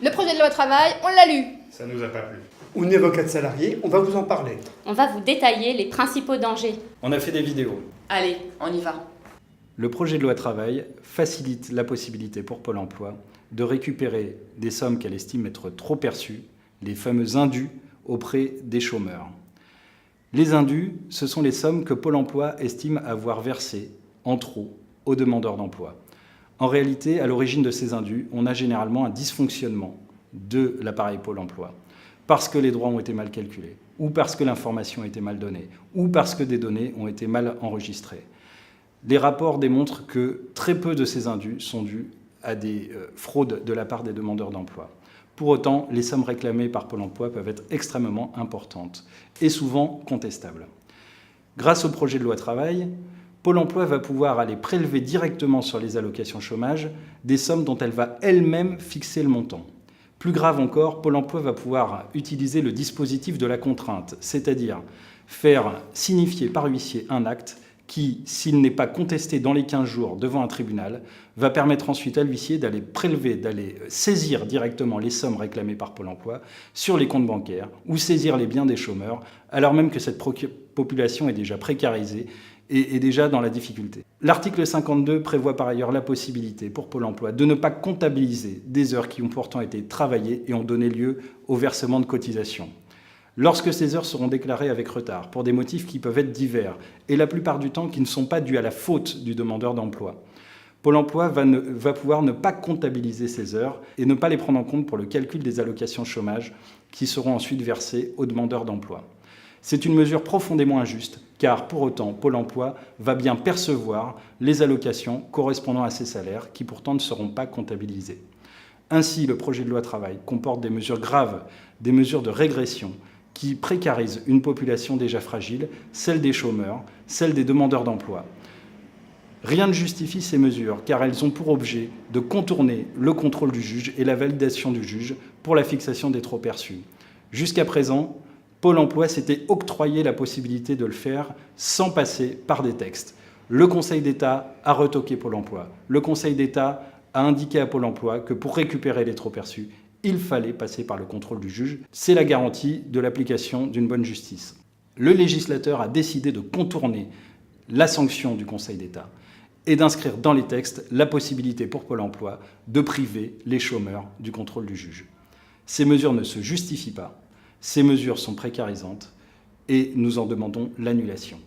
Le projet de loi travail, on l'a lu. Ça nous a pas plu. On n'évoque pas de salariés, on va vous en parler. On va vous détailler les principaux dangers. On a fait des vidéos. Allez, on y va. Le projet de loi travail facilite la possibilité pour Pôle emploi de récupérer des sommes qu'elle estime être trop perçues, les fameux indus, auprès des chômeurs. Les indus, ce sont les sommes que Pôle emploi estime avoir versées en trop aux demandeurs d'emploi. En réalité, à l'origine de ces indus, on a généralement un dysfonctionnement de l'appareil Pôle emploi, parce que les droits ont été mal calculés, ou parce que l'information a été mal donnée, ou parce que des données ont été mal enregistrées. Les rapports démontrent que très peu de ces indus sont dus à des fraudes de la part des demandeurs d'emploi. Pour autant, les sommes réclamées par Pôle emploi peuvent être extrêmement importantes et souvent contestables. Grâce au projet de loi travail, Pôle emploi va pouvoir aller prélever directement sur les allocations chômage des sommes dont elle va elle-même fixer le montant. Plus grave encore, Pôle emploi va pouvoir utiliser le dispositif de la contrainte, c'est-à-dire faire signifier par huissier un acte qui, s'il n'est pas contesté dans les 15 jours devant un tribunal, va permettre ensuite à l'huissier d'aller prélever, d'aller saisir directement les sommes réclamées par Pôle emploi sur les comptes bancaires ou saisir les biens des chômeurs, alors même que cette population est déjà précarisée et est déjà dans la difficulté. L'article 52 prévoit par ailleurs la possibilité pour Pôle emploi de ne pas comptabiliser des heures qui ont pourtant été travaillées et ont donné lieu au versement de cotisations. Lorsque ces heures seront déclarées avec retard, pour des motifs qui peuvent être divers, et la plupart du temps qui ne sont pas dus à la faute du demandeur d'emploi, Pôle emploi va pouvoir ne pas comptabiliser ces heures et ne pas les prendre en compte pour le calcul des allocations chômage qui seront ensuite versées aux demandeurs d'emploi. C'est une mesure profondément injuste, car pour autant, Pôle emploi va bien percevoir les allocations correspondant à ces salaires qui pourtant ne seront pas comptabilisés. Ainsi, le projet de loi travail comporte des mesures graves, des mesures de régression, qui précarise une population déjà fragile, celle des chômeurs, celle des demandeurs d'emploi. Rien ne justifie ces mesures, car elles ont pour objet de contourner le contrôle du juge et la validation du juge pour la fixation des trop-perçus. Jusqu'à présent, Pôle emploi s'était octroyé la possibilité de le faire sans passer par des textes. Le Conseil d'État a retoqué Pôle emploi. Le Conseil d'État a indiqué à Pôle emploi que pour récupérer les trop-perçus, il fallait passer par le contrôle du juge. C'est la garantie de l'application d'une bonne justice. Le législateur a décidé de contourner la sanction du Conseil d'État et d'inscrire dans les textes la possibilité pour Pôle emploi de priver les chômeurs du contrôle du juge. Ces mesures ne se justifient pas, ces mesures sont précarisantes et nous en demandons l'annulation.